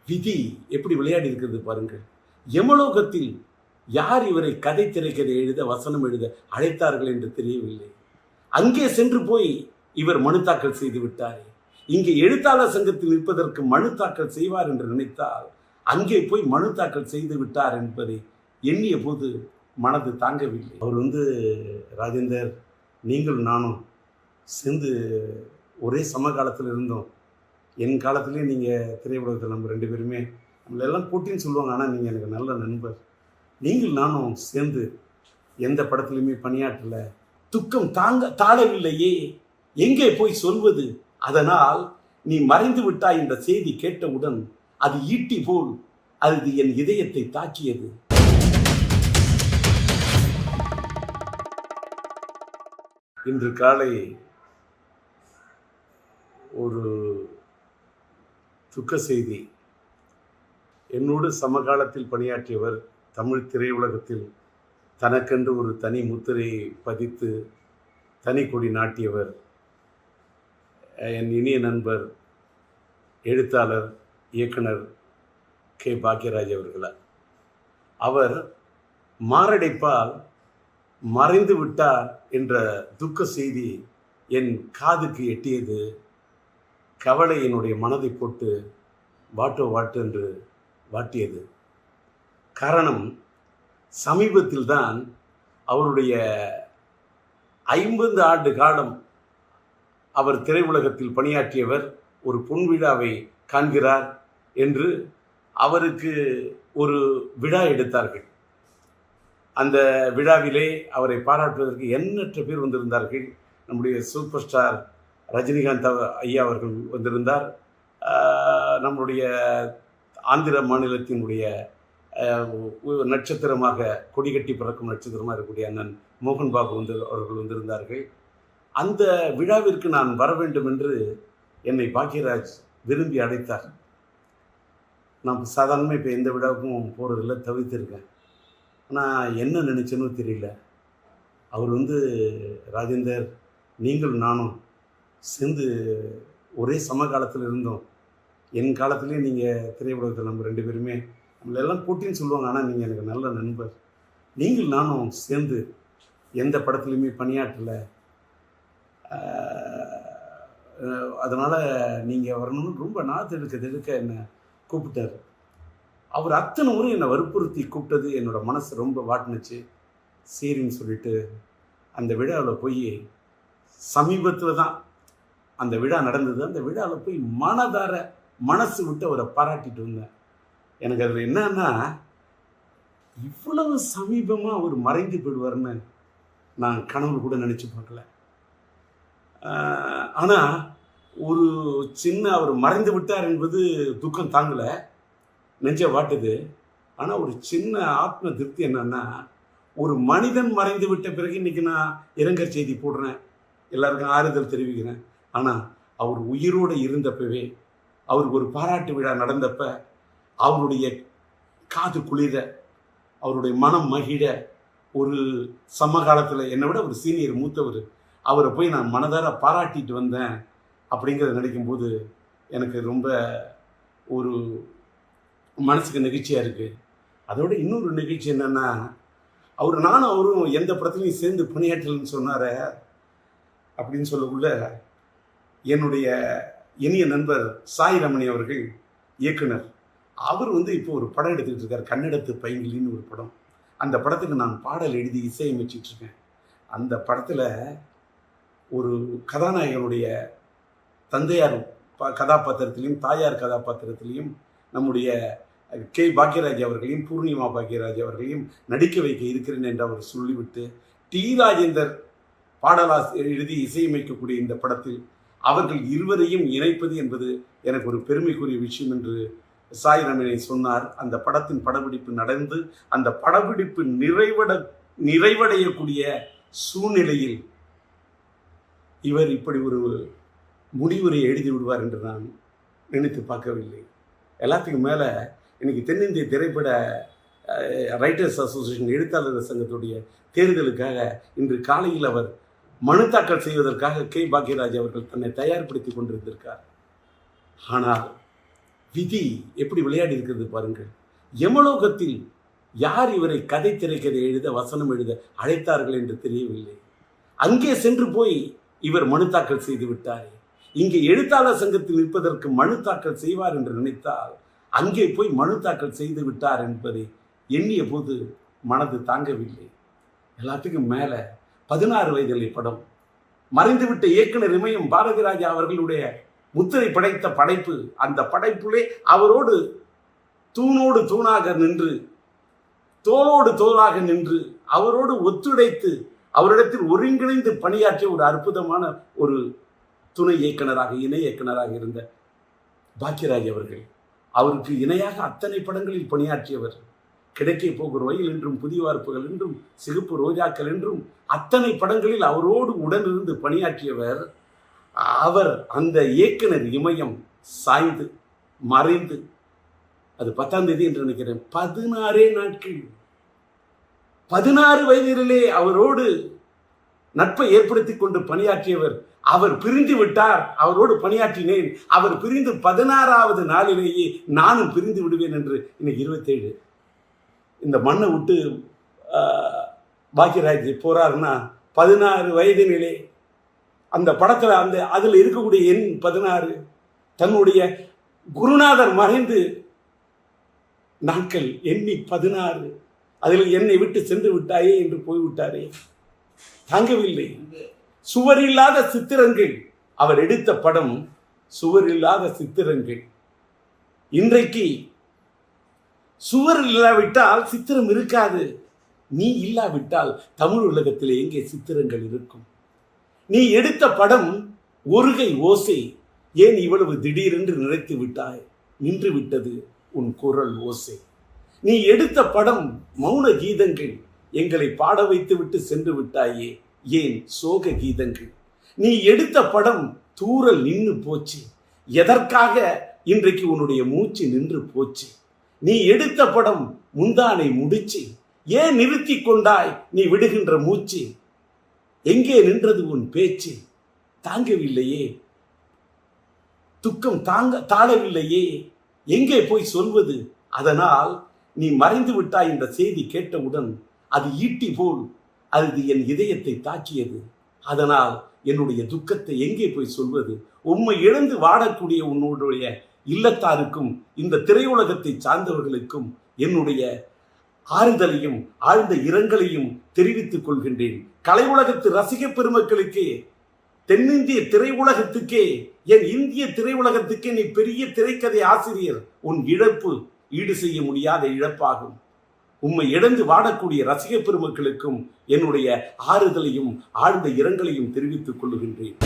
விதி எப்படி விளையாடி இருக்கிறது பாருங்கள். யமலோகத்தில் யார் இவரை கதை திரைக்கதை எழுத வசனம் எழுத அழைத்தார்கள் என்று தெரியவில்லை. அங்கே சென்று போய் இவர் மனு தாக்கல் செய்து விட்டாரே. இங்கே எழுத்தாளர் சங்கத்தில் நிற்பதற்கு மனு தாக்கல் செய்வார் என்று நினைத்தால் அங்கே போய் மனு தாக்கல் செய்து விட்டார் என்பதை எண்ணிய போது மனது தாங்கவில்லை. அவர் ராஜேந்தர், நீங்கள் நானும் சேர்ந்து ஒரே சமகாலத்தில் இருந்தோம். என் காலத்திலே நீங்கள் திரையுலகத்தில் நம்ம 2 பேருமே நம்மளெல்லாம் போட்டின்னு சொல்லுவாங்க. ஆனால் நீங்கள் எனக்கு நல்ல நண்பர். நீங்கள் நானும் சேர்ந்து எந்த படத்துலையுமே பணியாற்றலை. துக்கம் தாழவில்லையே, எங்கே போய் சொல்வது? அதனால் நீ மறைந்து விட்டாய் என்ற செய்தி கேட்டவுடன் அது ஈட்டி போல் அது என் இதயத்தை தாக்கியது. இன்று காலை ஒரு துக்க செய்தி. என்னோடு சமகாலத்தில் பணியாற்றியவர், தமிழ் திரையுலகத்தில் தனக்கென்று ஒரு தனி முத்திரையை பதித்து தனி கொடி நாட்டியவர், என் இனிய நண்பர், எழுத்தாளர், இயக்குனர் கே. பாக்யராஜ் அவர்களால். அவர் மாரடைப்பால் மறைந்து விட்டார் என்ற துக்க செய்தி என் காதுக்கு எட்டியது. கவலை என்னுடைய மனதை போட்டு வாட்டு என்று வாட்டியது. காரணம், சமீபத்தில் தான் அவருடைய 50 ஆண்டு காலம் அவர் திரையுலகத்தில் பணியாற்றியவர் ஒரு பொன் விழாவை காண்கிறார் என்று அவருக்கு ஒரு விழா எடுத்தார்கள். அந்த விழாவிலே அவரை பாராட்டுவதற்கு எண்ணற்ற பேர் வந்திருந்தார்கள். நம்முடைய சூப்பர் ஸ்டார் ரஜினிகாந்த் ஐயா அவர்கள் வந்திருந்தார். நம்முடைய ஆந்திர மாநிலத்தினுடைய நட்சத்திரமாக கொடிகட்டி பறக்கும் நட்சத்திரமாக இருக்கக்கூடிய அண்ணன் மோகன் பாபு அவர்கள் வந்திருந்தார்கள். அந்த விழாவிற்கு நான் வர வேண்டும் என்று என்னை பாக்யராஜ் விரும்பி அழைத்தார். நான் சாதாரணமாக இப்போ எந்த விழாவுக்கும் போகிறதில்ல, தவிர்த்திருக்கேன். ஆனால் என்ன நினச்சேன்னு தெரியல. அவர் ராஜேந்தர், நீங்கள் நானும் சேர்ந்து ஒரே சமகாலத்தில் இருந்தோம். என் காலத்துலேயே நீங்கள் திரையுலகத்தில் நம்ம 2 பேருமே நம்மளெல்லாம் போட்டின்னு சொல்லுவாங்க. ஆனால் நீங்கள் எனக்கு நல்ல நண்பர். நீங்கள் நானும் சேர்ந்து எந்த படத்துலையுமே பணியாற்றலை. அதனால் நீங்கள் வரணும்னு ரொம்ப தெடுக்க என்னை கூப்பிட்டார். அவர் அத்தனை முறை என்னை வற்புறுத்தி கூப்பிட்டது என்னோடய மனசு ரொம்ப வாட்டினுச்சு. சரின்னு சொல்லிட்டு அந்த விழாவில் போய், சமீபத்தில் தான் அந்த விழா நடந்தது, அந்த விழாவில் போய் மனசு விட்டு அவரை பாராட்டிட்டு வந்தேன். எனக்கு அதில் என்னன்னா, இவ்வளவு சமீபமாக அவர் மறைந்து போயிடுவார்னு நான் கனவு கூட நினச்சி பார்க்கல. ஆனால் ஒரு சின்ன அவர் மறைந்து விட்டார் என்பது துக்கம் தாங்கலை, நெஞ்ச வாட்டுது. ஆனால் ஒரு சின்ன ஆத்ம திருப்தி என்னன்னா, ஒரு மனிதன் மறைந்து விட்ட பிறகு இன்றைக்கி நான் இரங்கல் செய்தி போடுறேன், எல்லாருக்கும் ஆறுதல் தெரிவிக்கிறேன். ஆனால் அவர் உயிரோடு இருந்தப்பவே, அவருக்கு ஒரு பாராட்டு விழா நடந்தப்ப அவருடைய காது குளிர, அவருடைய மனம் மகிழ, ஒரு சமகாலத்தில் என்னை விட ஒரு சீனியர் மூத்தவர், அவரை போய் நான் மனதார பாராட்டிட்டு வந்தேன் அப்படிங்கிறத நினைக்கும்போது எனக்கு ரொம்ப ஒரு மனசுக்கு நெகிழ்ச்சியாக இருக்குது. அதோட இன்னொரு நிகழ்ச்சி என்னென்னா, நானும் அவரும் எந்த படத்துலையும் சேர்ந்து பணியாற்றலன்னு சொன்னார் அப்படின்னு சொல்லக்குள்ள, என்னுடைய இனிய நண்பர் சாய் ரமணி அவர்கள், இயக்குனர், அவர் இப்போ ஒரு படம் எடுத்துக்கிட்டு இருக்கார், கன்னடத்து பைங்கிலின்னு ஒரு படம். அந்த படத்துக்கு நான் பாடல் எழுதி இசையமைச்சிட்ருக்கேன். அந்த படத்தில் ஒரு கதாநாயகனுடைய தந்தையார் கதாபாத்திரத்திலையும் தாயார் கதாபாத்திரத்திலையும் நம்முடைய கே. பாக்யராஜ் அவர்களையும் பூர்ணிமா பாக்யராஜ் அவர்களையும் நடிக்க வைக்க இருக்கிறேன் என்று அவர் சொல்லிவிட்டு, டி. ராஜேந்தர் பாடலாசிரியர் எழுதி இசையமைக்கக்கூடிய இந்த படத்தில் அவர்கள் இருவரையும் இணைப்பது என்பது எனக்கு ஒரு பெருமைக்குரிய விஷயம் என்று சாய் ரமணி சொன்னார். அந்த படத்தின் படப்பிடிப்பு நடந்து அந்த படப்பிடிப்பு நிறைவடையக்கூடிய சூழ்நிலையில் இவர் இப்படி ஒரு முடிவுரை எழுதி விடுவார் என்று நான் நினைத்து பார்க்கவில்லை. எல்லாத்துக்கும் மேலே இன்னைக்கு தென்னிந்திய திரைப்பட ரைட்டர்ஸ் அசோசியேஷன் எழுத்தாளர் சங்கத்துடைய தேர்தலுக்காக இன்று காலையில் அவர் மனு தாக்கல் செய்வதற்காக கே. பாக்யராஜ் அவர்கள் தன்னை தயார்படுத்தி கொண்டிருந்திருக்கார். ஆனால் விதி எப்படி விளையாடி இருக்கிறது பாருங்கள். யமலோகத்தில் யார் இவரை கதை திரைக்கதை எழுத வசனம் எழுத அழைத்தார்கள் என்று தெரியவில்லை. அங்கே சென்று போய் இவர் மனு தாக்கல் செய்து விட்டாரே. இங்கே எழுத்தாளர் சங்கத்தில் நிற்பதற்கு மனு தாக்கல் செய்வார் என்று நினைத்தால் அங்கே போய் மனு தாக்கல் செய்து விட்டார் என்பதை எண்ணிய போது மனது தாங்கவில்லை. எல்லாத்துக்கும் மேல 16 வயதிலே படம், மறைந்துவிட்ட இயக்குனர் இமயம் பாரதி ராஜா அவர்களுடைய முத்திரை படைத்த படைப்பு. அந்த படைப்புலே அவரோடு தூணோடு தூணாக நின்று, தோளோடு தோளாக நின்று, அவரோடு ஒத்துழைத்து அவரிடத்தில் ஒருங்கிணைந்து பணியாற்றிய ஒரு அற்புதமான ஒரு துணை இயக்குனராக இணை இயக்குனராக இருந்த பாக்கியராஜ் அவர்கள். அவருக்கு இணையாக அத்தனை படங்களில் பணியாற்றியவர். கிடைக்கே போகிற ரயில் என்றும், புதிய வார்ப்புகள் என்றும், சிகப்பு ரோஜாக்கள் என்றும் அத்தனை படங்களில் அவரோடு உடனிருந்து பணியாற்றியவர். அவர் அந்த இயக்குனர் இமயம் சாய்ந்து மறைந்து, அது 10ஆம் தேதி என்று நினைக்கிறேன், 16 நாட்கள் 16 வயதிலே அவரோடு நட்பை ஏற்படுத்தி கொண்டு பணியாற்றியவர். அவர் பிரிந்து விட்டார், அவரோடு பணியாற்றினேன். அவர் பிரிந்து 16வது நாளிலேயே நானும் பிரிந்து விடுவேன் என்று இன்னைக்கு 27 இந்த மண்ணை விட்டு பாக்கியராஜ் போறாருன்னா 16 வயதினிலே அந்த படத்தில் அதில் இருக்கக்கூடிய எண் 16. தன்னுடைய குருநாதர் மறைந்து நாட்கள் எண்ணி 16, அதில் என்னை விட்டு சென்று விட்டாயே என்று போய்விட்டாரே. தாங்கவில்லை. சுவரில்லாத சித்திரங்கள். அவர் எடுத்த படம் சுவரில்லாத சித்திரங்கள். இன்றைக்கு சுவர் இல்லாவிட்டால் சித்திரம் இருக்காது. நீ இல்லாவிட்டால் தமிழ் உலகத்தில் எங்கே சித்திரங்கள் இருக்கும்? நீ எடுத்த படம் ஒருகை ஓசை. ஏன் இவ்வளவு திடீரென்று நினைத்து விட்டாய்? நின்று விட்டது உன் குரல் ஓசை. நீ எடுத்த படம் மௌன கீதங்கள். எங்களை பாட வைத்து விட்டு சென்று விட்டாயே, ஏன் சோக கீதங்கள்? நீ எடுத்த படம் தூறல் நின்று போச்சு. எதற்காக இன்றைக்கு உன்னுடைய மூச்சு நின்று போச்சு? நீ எடுத்த படம் முந்தானை முடிச்சு. ஏன் நிறுத்தி கொண்டாய் நீ விடுகின்ற மூச்சு? எங்கே நின்றது உன் பேச்சு? தாங்கவில்லையே, துக்கம் தாழவில்லையே, எங்கே போய் சொல்வது? அதனால் நீ மறைந்து விட்டாய் என்ற செய்தி கேட்டவுடன் அது ஈட்டி போல் அது என் இதயத்தை தாக்கியது. அதனால் என்னுடைய துக்கத்தை எங்கே போய் சொல்வது? உம்மை இழந்து வாடக்கூடிய உன்னுடைய இல்லத்தாருக்கும் இந்த திரையுலகத்தை சார்ந்தவர்களுக்கும் என்னுடைய ஆறுதலையும் ஆழ்ந்த இரங்கலையும் தெரிவித்துக் கொள்கின்றேன். கலை உலகத்து ரசிக பெருமக்களுக்கு, தென்னிந்திய திரையுலகத்துக்கே, என் இந்திய திரையுலகத்துக்கே நீ பெரிய திரைக்கதை ஆசிரியர். உன் இழப்பு ஈடு செய்ய முடியாத இழப்பாகும். உம்மை இழந்து வாடக்கூடிய ரசிக பெருமக்களுக்கும் என்னுடைய ஆறுதலையும் ஆழ்ந்த இரங்கலையும் தெரிவித்துக் கொள்ளுகின்றேன்.